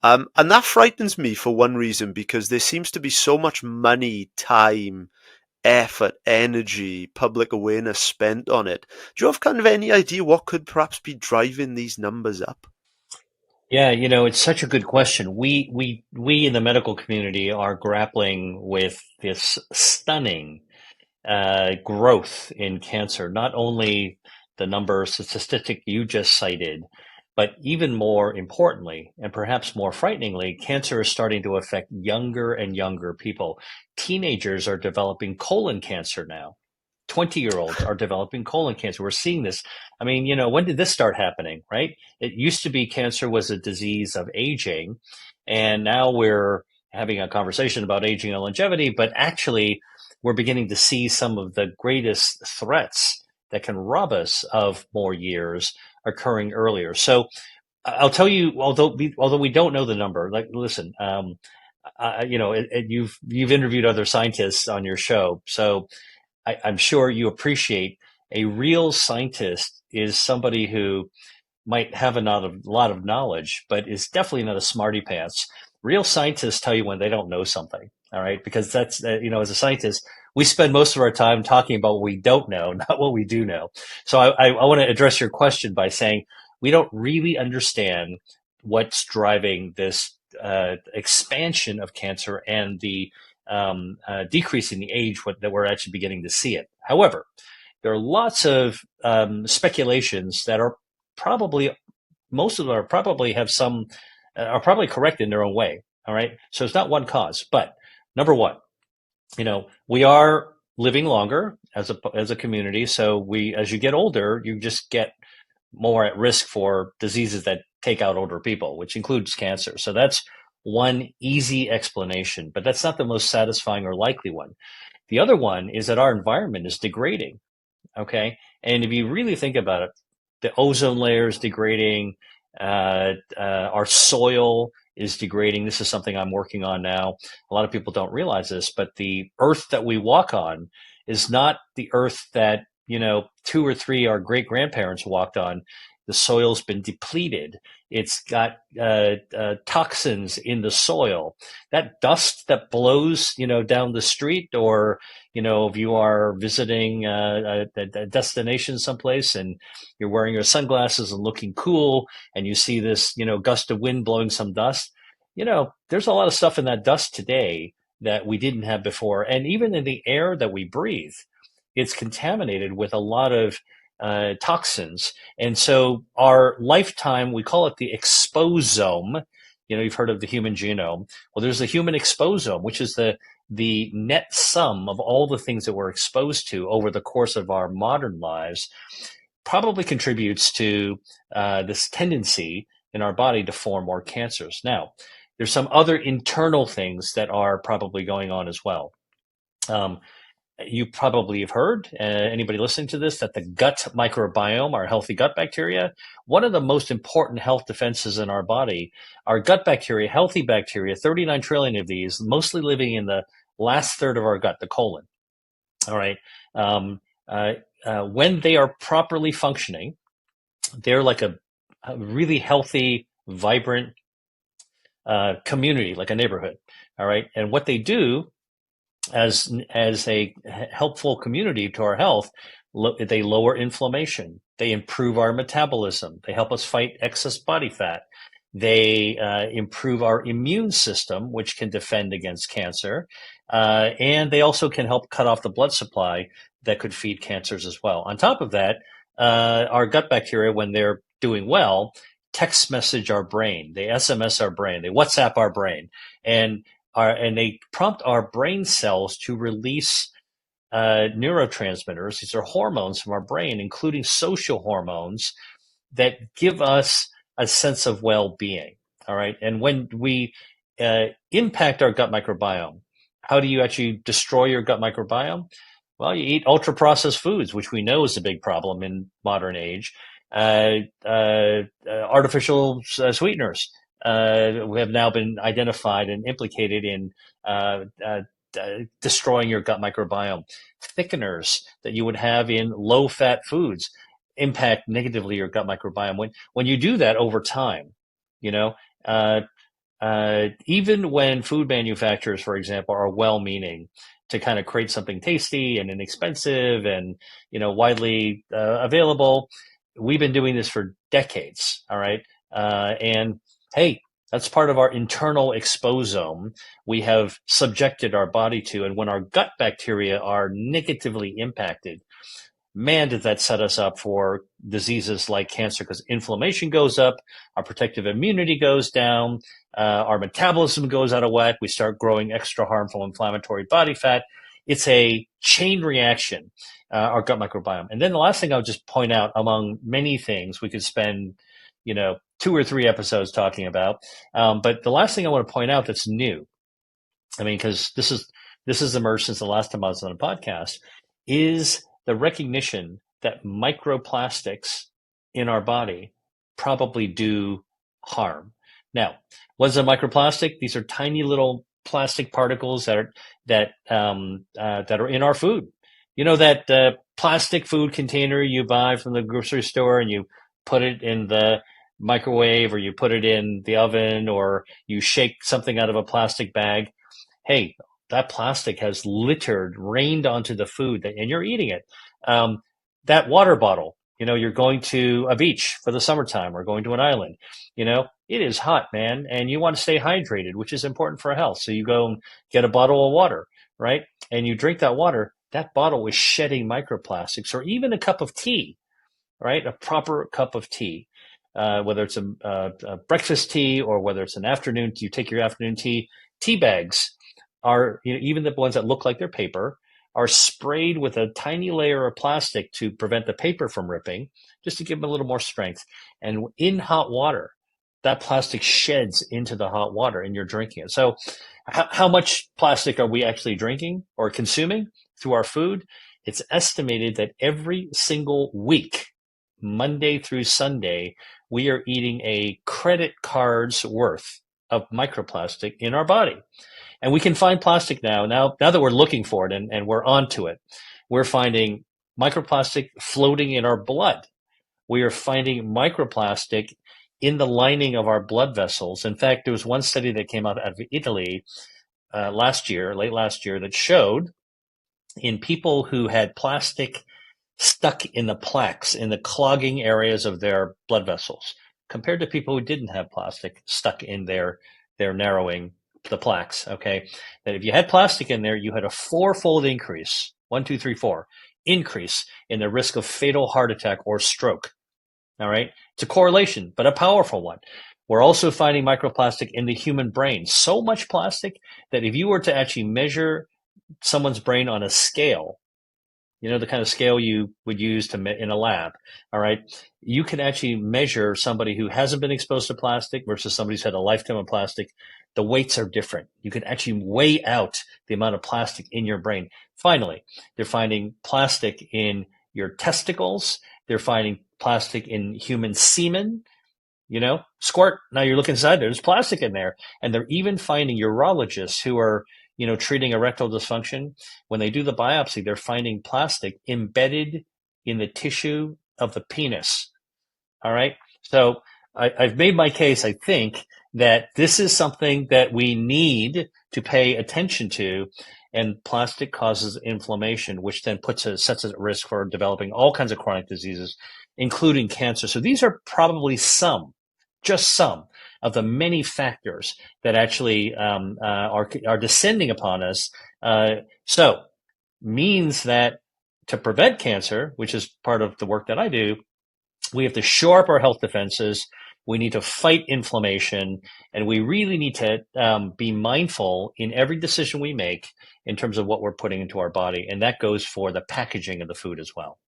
And that frightens me for one reason, because there seems to be so much money, time, effort, energy, public awareness spent on it. Do you have kind of any idea what could perhaps be driving these numbers up? Yeah, it's such a good question. We in the medical community are grappling with this stunning growth in cancer. Not only the numbers, the statistic you just cited, but even more importantly, and perhaps more frighteningly, cancer is starting to affect younger and younger people. Teenagers are developing colon cancer now. 20-year-olds are developing colon cancer. We're seeing this. I mean, when did this start happening, right? It used to be cancer was a disease of aging, and now we're having a conversation about aging and longevity, but actually, we're beginning to see some of the greatest threats that can rob us of more years occurring earlier. So I'll tell you, although we don't know the number, like, listen, you've interviewed other scientists on your show, so I'm sure you appreciate a real scientist is somebody who might have lot of knowledge, but is definitely not a smarty pants. Real scientists tell you when they don't know something, all right? Because that's, as a scientist, we spend most of our time talking about what we don't know, not what we do know. So I want to address your question by saying we don't really understand what's driving this expansion of cancer and the decrease in the age that we're actually beginning to see it. However, there are lots of speculations that are probably most of them are probably have some are probably correct in their own way. All right, so it's not one cause, but number one, we are living longer as a community. So as you get older, you just get more at risk for diseases that take out older people, which includes cancer. So that's one easy explanation, but that's not the most satisfying or likely one. The other one is that our environment is degrading. Okay. And if you really think about it, the ozone layer is degrading, our soil is degrading. This is something I'm working on now. A lot of people don't realize this, but the earth that we walk on is not the earth that, two or three our great grandparents walked on. The soil's been depleted. It's got toxins in the soil. That dust that blows, down the street, or if you are visiting a destination someplace and you're wearing your sunglasses and looking cool, and you see this, gust of wind blowing some dust, there's a lot of stuff in that dust today that we didn't have before. And even in the air that we breathe, it's contaminated with a lot of toxins. And so our lifetime, we call it the exposome. You've heard of the human genome. Well, there's the human exposome, which is the net sum of all the things that we're exposed to over the course of our modern lives, probably contributes to this tendency in our body to form more cancers. Now, there's some other internal things that are probably going on as well. Um, you probably have heard, anybody listening to this, that the gut microbiome, our healthy gut bacteria, one of the most important health defenses in our body, our gut bacteria, healthy bacteria, 39 trillion of these, mostly living in the last third of our gut, the colon. All right. Um, when they are properly functioning, they're like a really healthy, vibrant community, like a neighborhood. All right. And what they do as a helpful community to our health, they lower inflammation, they improve our metabolism, they help us fight excess body fat, they improve our immune system, which can defend against cancer, and they also can help cut off the blood supply that could feed cancers as well. On top of that, our gut bacteria, when they're doing well, text message our brain, they SMS our brain, they WhatsApp our brain, and they prompt our brain cells to release neurotransmitters. These are hormones from our brain, including social hormones that give us a sense of well-being. All right. And when we impact our gut microbiome, how do you actually destroy your gut microbiome? Well, you eat ultra processed foods, which we know is a big problem in modern age. Artificial sweeteners have now been identified and implicated in destroying your gut microbiome. Thickeners that you would have in low fat foods impact negatively your gut microbiome. When you do that over time, you know, uh, even when food manufacturers, for example, are well-meaning to kind of create something tasty and inexpensive and widely available, we've been doing this for decades. All right, and hey, that's part of our internal exposome we have subjected our body to, and when our gut bacteria are negatively impacted, man, did that set us up for diseases like cancer because inflammation goes up, our protective immunity goes down, our metabolism goes out of whack, we start growing extra harmful inflammatory body fat. It's a chain reaction, our gut microbiome. And then the last thing I'll just point out, among many things we could spend, 2 or 3 episodes talking about, but the last thing I want to point out that's new, I mean, because this is emerged since the last time I was on a podcast, is the recognition that microplastics in our body probably do harm. Now, what is a microplastic? These are tiny little plastic particles that are in our food. You know that plastic food container you buy from the grocery store, and you put it in the microwave, or you put it in the oven, or you shake something out of a plastic bag. Hey, that plastic has rained onto the food, and you're eating it. That water bottle, you're going to a beach for the summertime or going to an island, it is hot, man, and you want to stay hydrated, which is important for health. So you go and get a bottle of water, right? And you drink that water, that bottle is shedding microplastics. Or even a cup of tea, right? A proper cup of tea. Whether it's a breakfast tea or whether it's an afternoon, you take your afternoon tea. Tea bags are, even the ones that look like they're paper, are sprayed with a tiny layer of plastic to prevent the paper from ripping, just to give them a little more strength. And in hot water, that plastic sheds into the hot water and you're drinking it. So how much plastic are we actually drinking or consuming through our food? It's estimated that every single week, Monday through Sunday, we are eating a credit card's worth of microplastic in our body. And we can find plastic now that we're looking for it and we're onto it. We're finding microplastic floating in our blood. We are finding microplastic in the lining of our blood vessels. In fact, there was one study that came out of Italy late last year, that showed in people who had plastic stuck in the plaques, in the clogging areas of their blood vessels, compared to people who didn't have plastic stuck in their narrowing, the plaques, okay? That if you had plastic in there, you had a fourfold increase, 1, 2, 3, 4, increase in the risk of fatal heart attack or stroke, all right? It's a correlation, but a powerful one. We're also finding microplastic in the human brain. So much plastic that if you were to actually measure someone's brain on a scale, the kind of scale you would use in a lab, all right? You can actually measure somebody who hasn't been exposed to plastic versus somebody who's had a lifetime of plastic. The weights are different. You can actually weigh out the amount of plastic in your brain. Finally, they're finding plastic in your testicles. They're finding plastic in human semen. Squirt. Now you look inside, there's plastic in there. And they're even finding urologists who are treating erectile dysfunction. When they do the biopsy, they're finding plastic embedded in the tissue of the penis. All right. So I've made my case, I think, that this is something that we need to pay attention to. And plastic causes inflammation, which then sets us at risk for developing all kinds of chronic diseases, including cancer. So these are probably just some of the many factors that actually are descending upon us. So means that to prevent cancer, which is part of the work that I do, we have to shore up our health defenses. We need to fight inflammation, and we really need to be mindful in every decision we make in terms of what we're putting into our body. And that goes for the packaging of the food as well.